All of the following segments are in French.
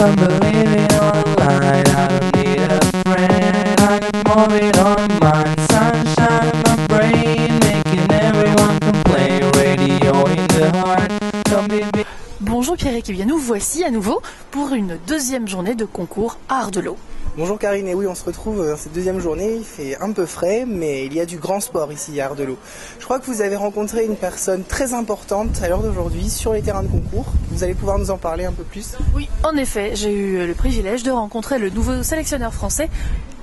I'm believing on the line. I don't need a friend. I got Morbid on my mind. Sunshine in my brain, making everyone complain. Radio in the heart. Come be. Bonjour Pierrick, et bien nous voici à nouveau pour une deuxième journée de concours Art de l'eau. Bonjour Karine, et oui on se retrouve dans cette deuxième journée, il fait un peu frais mais il y a du grand sport ici à Art de l'eau. Je crois que vous avez rencontré une personne très importante à l'heure d'aujourd'hui sur les terrains de concours, vous allez pouvoir nous en parler un peu plus. Oui, en effet, j'ai eu le privilège de rencontrer le nouveau sélectionneur français,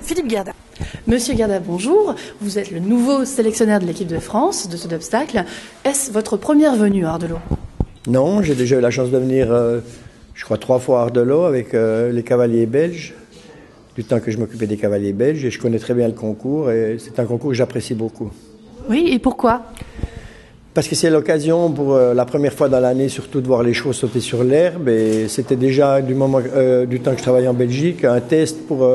Philippe Guerda. Monsieur Guerda, bonjour, vous êtes le nouveau sélectionneur de l'équipe de France de saut d'obstacle. Est-ce votre première venue à Art de l'eau ? Non, j'ai déjà eu la chance de venir, je crois, 3 fois à Art de l'eau avec les cavaliers belges, du temps que je m'occupais des cavaliers belges, et je connais très bien le concours, et c'est un concours que j'apprécie beaucoup. Oui, et pourquoi ? Parce que c'est l'occasion pour la première fois dans l'année, surtout de voir les chevaux sauter sur l'herbe, et c'était déjà du temps que je travaillais en Belgique, un test pour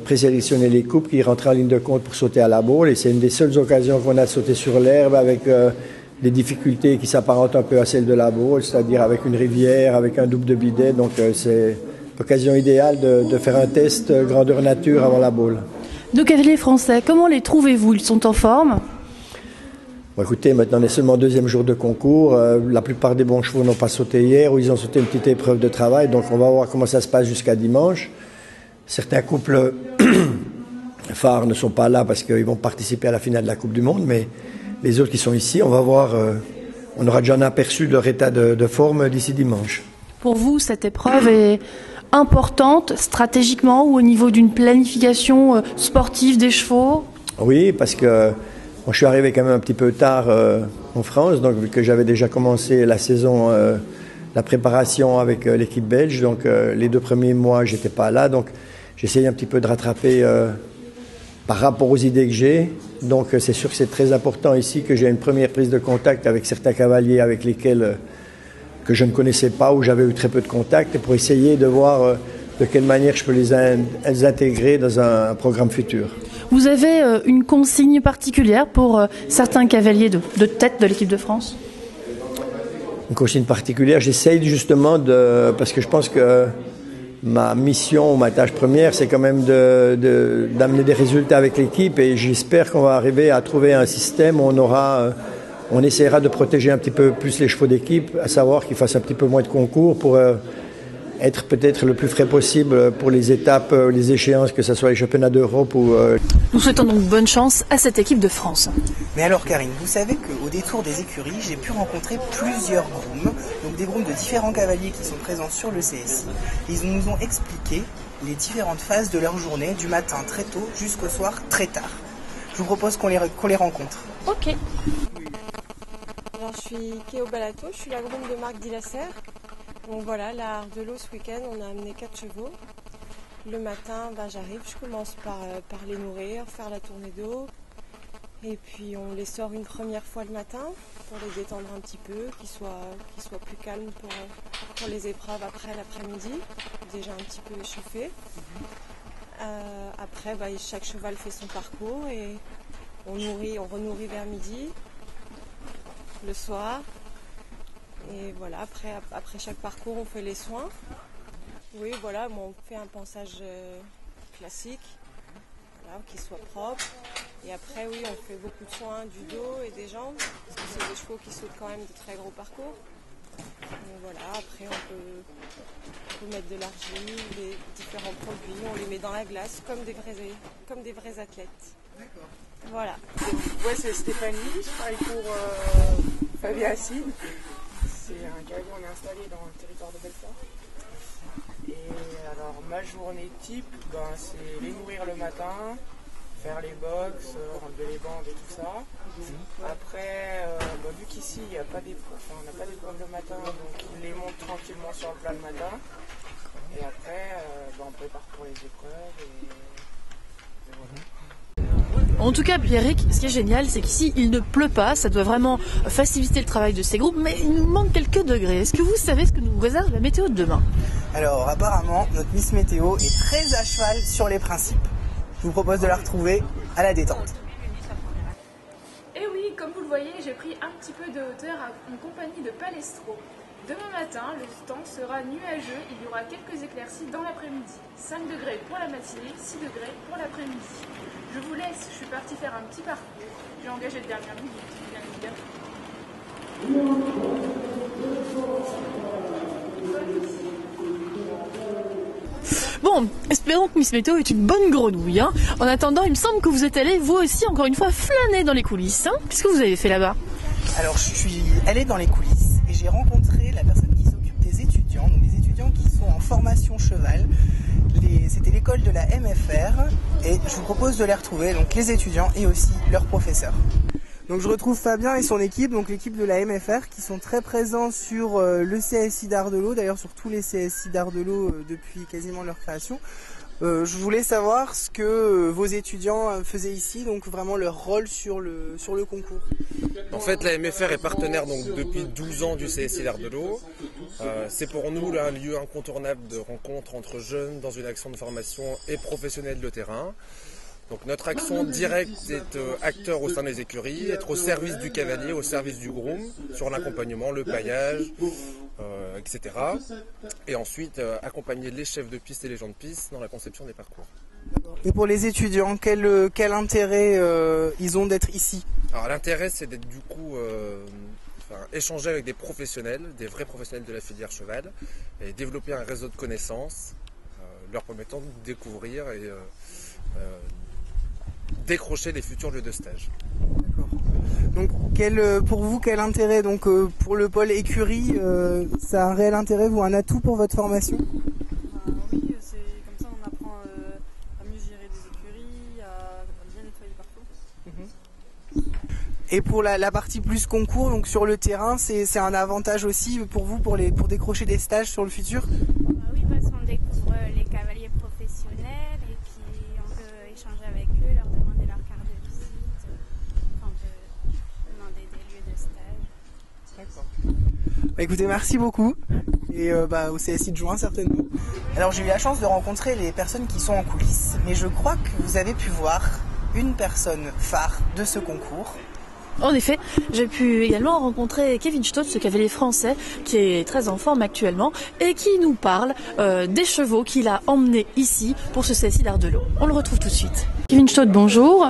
présélectionner les couples qui rentraient en ligne de compte pour sauter à la boule, et c'est une des seules occasions qu'on a de sauter sur l'herbe avec des difficultés qui s'apparentent un peu à celles de la boule, c'est-à-dire avec une rivière, avec un double de bidet, donc c'est l'occasion idéale de faire un test grandeur nature avant la boule. Nos cavaliers français, comment les trouvez-vous ? Ils sont en forme ? Bon, écoutez, maintenant on est seulement au 2e jour de concours, la plupart des bons chevaux n'ont pas sauté hier, ou ils ont sauté une petite épreuve de travail, donc on va voir comment ça se passe jusqu'à dimanche. Certains couples phares ne sont pas là parce qu'ils vont participer à la finale de la Coupe du Monde, mais les autres qui sont ici, on va voir, on aura déjà un aperçu de leur état de forme d'ici dimanche. Pour vous, cette épreuve est importante stratégiquement ou au niveau d'une planification sportive des chevaux ? Oui, parce que je suis arrivé quand même un petit peu tard en France, donc vu que j'avais déjà commencé la saison, la préparation avec l'équipe belge, donc les 2 premiers mois, j'étais pas là, donc j'essayais un petit peu de rattraper par rapport aux idées que j'ai. Donc c'est sûr que c'est très important ici que j'ai une première prise de contact avec certains cavaliers avec lesquels que je ne connaissais pas, où j'avais eu très peu de contact, et pour essayer de voir de quelle manière je peux les intégrer dans un programme futur. Vous avez une consigne particulière pour certains cavaliers de tête de l'équipe de France ? Une consigne particulière, j'essaye justement parce que je pense que ma mission, ma tâche première, c'est quand même d'amener des résultats avec l'équipe, et j'espère qu'on va arriver à trouver un système où on essaiera de protéger un petit peu plus les chevaux d'équipe, à savoir qu'ils fassent un petit peu moins de concours pour être peut-être le plus frais possible pour les étapes, les échéances, que ce soit les championnats d'Europe ou... Nous souhaitons donc bonne chance à cette équipe de France. Mais alors Karine, vous savez qu'au détour des écuries, j'ai pu rencontrer plusieurs grooms, donc des grooms de différents cavaliers qui sont présents sur le CSI. Ils nous ont expliqué les différentes phases de leur journée, du matin très tôt jusqu'au soir très tard. Je vous propose qu'on les rencontre. Ok. Alors, je suis Kéo Balato, je suis la groom de Marc Dillasser. Donc voilà, là, à Art de l'eau, ce week-end, on a amené 4 chevaux. Le matin, j'arrive, je commence par les nourrir, faire la tournée d'eau. Et puis on les sort une première fois le matin pour les détendre un petit peu, qu'ils soient plus calmes pour les épreuves après l'après-midi, déjà un petit peu échauffés. Après, chaque cheval fait son parcours et on renourrit vers midi, le soir. Et voilà, après chaque parcours, on fait les soins. Oui, voilà, on fait un pansage classique, voilà, qu'il soit propre. Et après, oui, on fait beaucoup de soins du dos et des jambes, parce que c'est des chevaux qui sautent quand même de très gros parcours. Donc voilà, après, on peut mettre de l'argile, des différents produits, on les met dans la glace comme des vrais athlètes. D'accord. Voilà. Ouais, c'est Stéphanie, je travaille pour Fabien Acide. C'est un cavalier, on est installé dans le territoire de Belfort. Et alors, ma journée type, c'est les nourrir le matin, faire les box, enlever les bandes et tout ça. Après, vu qu'ici, on n'a pas d'épreuve le matin, donc ils les montent tranquillement sur le plat le matin. Et après, on prépare pour les épreuves et voilà. En tout cas, Pierrick, ce qui est génial, c'est qu'ici, il ne pleut pas. Ça doit vraiment faciliter le travail de ces groupes, mais il nous manque quelques degrés. Est-ce que vous savez ce que nous réserve la météo de demain ? Alors apparemment, notre Miss Météo est très à cheval sur les principes. Je vous propose de la retrouver à la détente. Et oui, comme vous le voyez, j'ai pris un petit peu de hauteur en compagnie de Palestro. Demain matin, le temps sera nuageux, il y aura quelques éclaircies dans l'après-midi. 5 degrés pour la matinée, 6 degrés pour l'après-midi. Je vous laisse, je suis partie faire un petit parcours. J'ai engagé de dernière minute, bien évidemment. Bon, espérons que Miss Météo est une bonne grenouille. Hein. En attendant, il me semble que vous êtes allé, vous aussi, encore une fois, flâner dans les coulisses. Hein. Qu'est-ce que vous avez fait là-bas? Alors, je suis allée dans les coulisses et j'ai rencontré la personne qui s'occupe des étudiants, donc les étudiants qui sont en formation cheval. C'était l'école de la MFR et je vous propose de les retrouver, donc les étudiants et aussi leurs professeurs. Donc je retrouve Fabien et son équipe, donc l'équipe de la MFR qui sont très présents sur le CSI d'Ardelot, d'ailleurs sur tous les CSI d'Ardelot depuis quasiment leur création. Je voulais savoir ce que vos étudiants faisaient ici, donc vraiment leur rôle sur le concours. En fait, la MFR est partenaire donc, depuis 12 ans du CSI d'Ardelot. C'est pour nous un lieu incontournable de rencontre entre jeunes dans une action de formation et professionnels de terrain. Donc notre action directe est être acteur au sein des écuries, être au service du cavalier, au service du groom, sur l'accompagnement, le paillage, etc. Et ensuite accompagner les chefs de piste et les gens de piste dans la conception des parcours. Et pour les étudiants, quel intérêt ils ont d'être ici? Alors l'intérêt c'est d'être du coup échanger avec des professionnels, des vrais professionnels de la filière cheval, et développer un réseau de connaissances leur permettant de découvrir et décrocher les futurs lieux de stage. D'accord. Donc pour vous, quel intérêt donc, pour le pôle écurie, ça a un réel intérêt ou un atout pour votre formation? Oui, c'est comme ça on apprend à mieux gérer des écuries, à bien nettoyer partout. Et pour la partie plus concours, donc sur le terrain, c'est un avantage aussi pour vous pour décrocher des stages sur le futur? Oui, parce qu'on découvre les cavaliers professionnels et puis on peut échanger avec eux, leur demander leur carte de visite, on peut demander des lieux de stage. D'accord. Bah, écoutez, merci beaucoup et au CSI de juin certainement. Alors j'ai eu la chance de rencontrer les personnes qui sont en coulisses, mais je crois que vous avez pu voir une personne phare de ce concours. En effet, j'ai pu également rencontrer Kevin Stott, ce cavalier français qui est très en forme actuellement et qui nous parle des chevaux qu'il a emmenés ici pour ce CSI d'Ardelot. On le retrouve tout de suite. Kevin Stott, bonjour.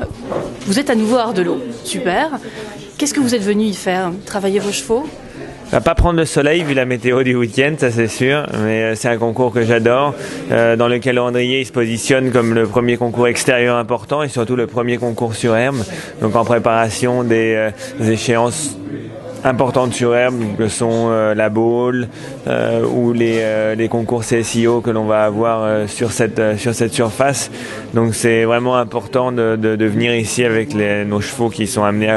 Vous êtes à nouveau à Ardelot. Super. Qu'est-ce que vous êtes venu y faire? Travailler vos chevaux? On va pas prendre le soleil vu la météo du week-end, ça c'est sûr, mais c'est un concours que j'adore, dans le calendrier il se positionne comme le premier concours extérieur important et surtout le premier concours sur herbe, donc en préparation des échéances importantes sur herbe que sont la bowl ou les concours CSIO que l'on va avoir sur cette surface. Donc c'est vraiment important de venir ici avec nos chevaux qui sont amenés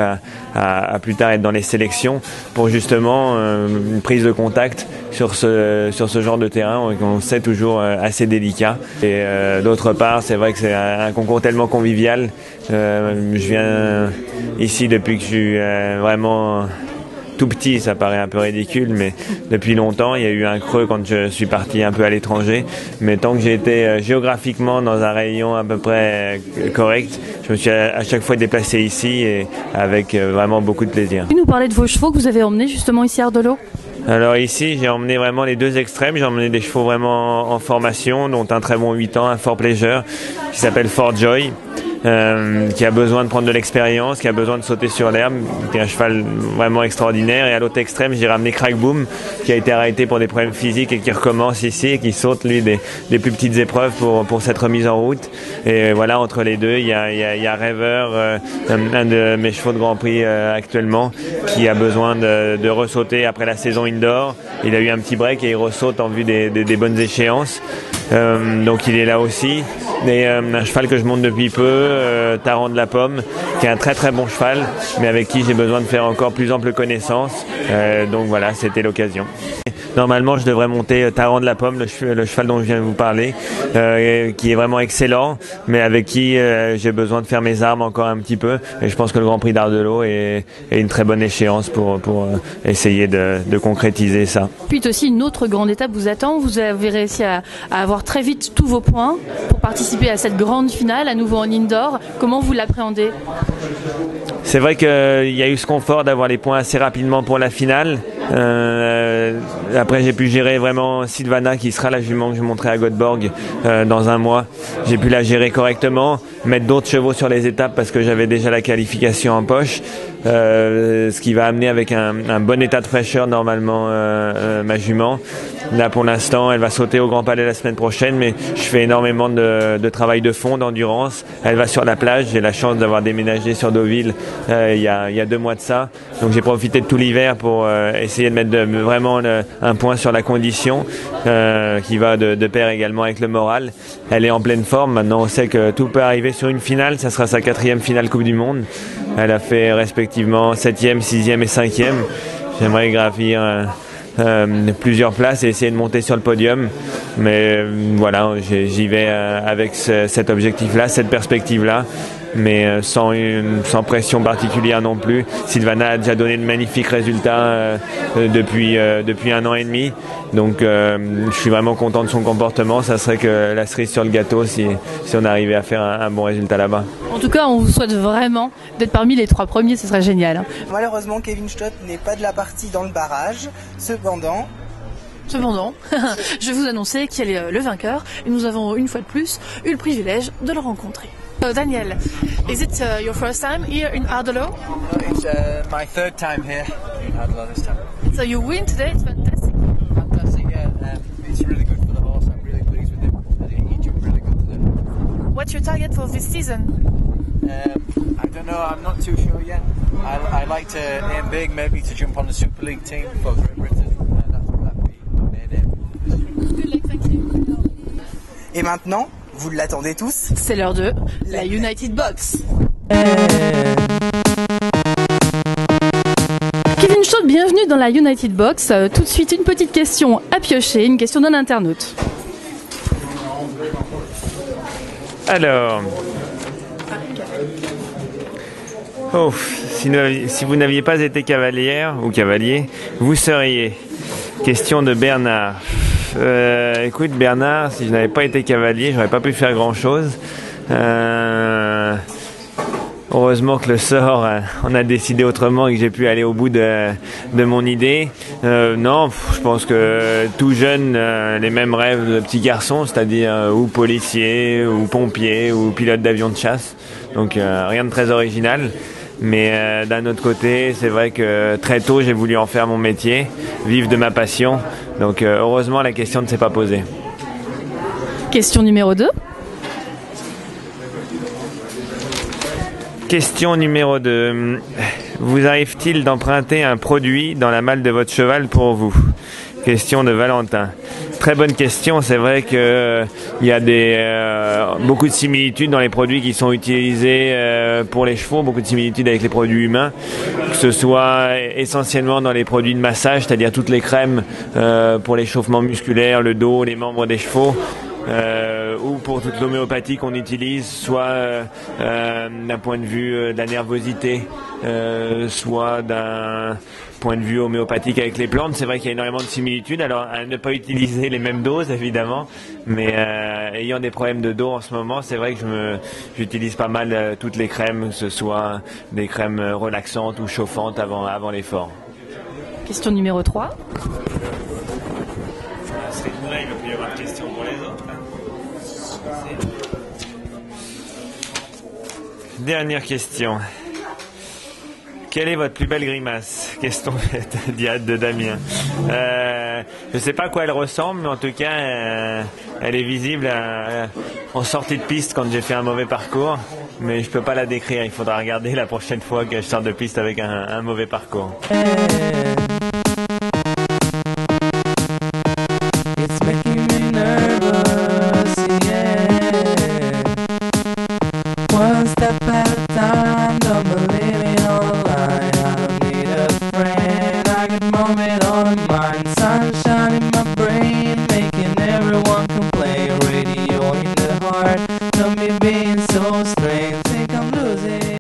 à plus tard être dans les sélections pour justement une prise de contact sur ce genre de terrain qu'on sait toujours assez délicat. Et d'autre part, c'est vrai que c'est un concours tellement convivial. Je viens ici depuis que je suis vraiment tout petit, ça paraît un peu ridicule, mais depuis longtemps, il y a eu un creux quand je suis parti un peu à l'étranger. Mais tant que j'ai été géographiquement dans un rayon à peu près correct, je me suis à chaque fois déplacé ici et avec vraiment beaucoup de plaisir. Vous nous parlez de vos chevaux que vous avez emmenés justement ici à Ardelot? Alors ici, j'ai emmené vraiment les deux extrêmes. J'ai emmené des chevaux vraiment en formation, dont un très bon 8 ans, un Fort Pleasure, qui s'appelle Fort Joy. Qui a besoin de prendre de l'expérience, qui a besoin de sauter sur l'herbe, qui est un cheval vraiment extraordinaire. Et à l'autre extrême, j'ai ramené Craig Boom, qui a été arrêté pour des problèmes physiques et qui recommence ici et qui saute lui des plus petites épreuves pour cette remise en route. Et voilà, entre les deux, il y a Rêveur, un de mes chevaux de Grand Prix actuellement, qui a besoin de ressauter après la saison indoor. Il a eu un petit break et il ressaute en vue des bonnes échéances. Donc il est là aussi. Et un cheval que je monte depuis peu, Taran de la Pomme, qui est un très très bon cheval, mais avec qui j'ai besoin de faire encore plus ample connaissance. Donc voilà, c'était l'occasion. Normalement, je devrais monter Tarant de la Pomme, le cheval dont je viens de vous parler, qui est vraiment excellent, mais avec qui j'ai besoin de faire mes armes encore un petit peu. Et je pense que le Grand Prix d'Ardelo est une très bonne échéance pour essayer de concrétiser ça. Puis aussi, une autre grande étape vous attend. Vous avez réussi à avoir très vite tous vos points pour participer à cette grande finale, à nouveau en indoor. Comment vous l'appréhendez ? C'est vrai qu'il y a eu ce confort d'avoir les points assez rapidement pour la finale. Après, j'ai pu gérer vraiment Sylvana, qui sera la jument que je montrerai à Göteborg dans un mois. J'ai pu la gérer correctement, mettre d'autres chevaux sur les étapes parce que j'avais déjà la qualification en poche. Ce qui va amener avec un bon état de fraîcheur normalement ma jument. Là pour l'instant elle va sauter au Grand Palais la semaine prochaine, mais je fais énormément de travail de fond, d'endurance. Elle va sur la plage, j'ai la chance d'avoir déménagé sur Deauville il y a 2 mois de ça, donc j'ai profité de tout l'hiver pour essayer de mettre vraiment un point sur la condition qui va de pair également avec le moral. Elle est en pleine forme, maintenant on sait que tout peut arriver sur une finale, ça sera sa 4e finale Coupe du Monde. Elle a fait respectivement 7e, 6e et 5e. J'aimerais gravir plusieurs places et essayer de monter sur le podium. Mais voilà, j'y vais avec cet objectif-là, cette perspective-là, mais sans pression particulière non plus. Sylvana a déjà donné de magnifiques résultats depuis 1 an et demi. Donc je suis vraiment content de son comportement. Ça serait que la cerise sur le gâteau si on arrivait à faire un bon résultat là-bas. En tout cas, on vous souhaite vraiment d'être parmi les 3 premiers, ce serait génial. Malheureusement, Kevin Stott n'est pas de la partie dans le barrage. Cependant, je vais vous annoncer qu'il est le vainqueur et nous avons une fois de plus eu le privilège de le rencontrer. Daniel, is it your first time here in Ardelo? It's my 3rd time here in Ardelo this time. So you win today, it's fantastic. Fantastic, yeah. It's really good for the horse. I'm really pleased with him. I think he jumped really good today. What's your target for this season? I don't know, I'm not too sure yet. I like to aim big, maybe to jump on the Super League team for Great Britain. That'd be my main aim. Good luck, thank you. Et maintenant, vous l'attendez tous, c'est l'heure de la United Box. Kevin Stott, bienvenue dans la United Box. Tout de suite, une petite question à piocher, une question d'un internaute. Alors, si vous n'aviez pas été cavalière ou cavalier, vous seriez. Question de Bernard. Écoute Bernard, si je n'avais pas été cavalier, j'aurais pas pu faire grand-chose. Heureusement que le sort en a décidé autrement et que j'ai pu aller au bout de mon idée. Non, je pense que tout jeune, les mêmes rêves de petit garçon, c'est-à-dire ou policier, ou pompier, ou pilote d'avion de chasse. Donc rien de très original. Mais d'un autre côté, c'est vrai que très tôt, j'ai voulu en faire mon métier, vivre de ma passion. Donc heureusement, la question ne s'est pas posée. Question numéro 2. Question numéro 2. Vous arrive-t-il d'emprunter un produit dans la malle de votre cheval pour vous? Question de Valentin. Très bonne question. C'est vrai que il y a beaucoup de similitudes dans les produits qui sont utilisés pour les chevaux, beaucoup de similitudes avec les produits humains, que ce soit essentiellement dans les produits de massage, c'est-à-dire toutes les crèmes pour l'échauffement musculaire, le dos, les membres des chevaux. Ou pour toute l'homéopathie qu'on utilise, soit d'un point de vue de la nervosité, soit d'un point de vue homéopathique avec les plantes. C'est vrai qu'il y a énormément de similitudes, alors à ne pas utiliser les mêmes doses évidemment, mais ayant des problèmes de dos en ce moment, c'est vrai que j'utilise pas mal toutes les crèmes, que ce soit des crèmes relaxantes ou chauffantes avant l'effort. Question numéro 3. C'est une règle, il peut y avoir une question pour les autres. Dernière question. Quelle est votre plus belle grimace? Question de Damien. Je ne sais pas à quoi elle ressemble, mais en tout cas, elle est visible en sortie de piste quand j'ai fait un mauvais parcours. Mais je ne peux pas la décrire. Il faudra regarder la prochaine fois que je sors de piste avec un mauvais parcours.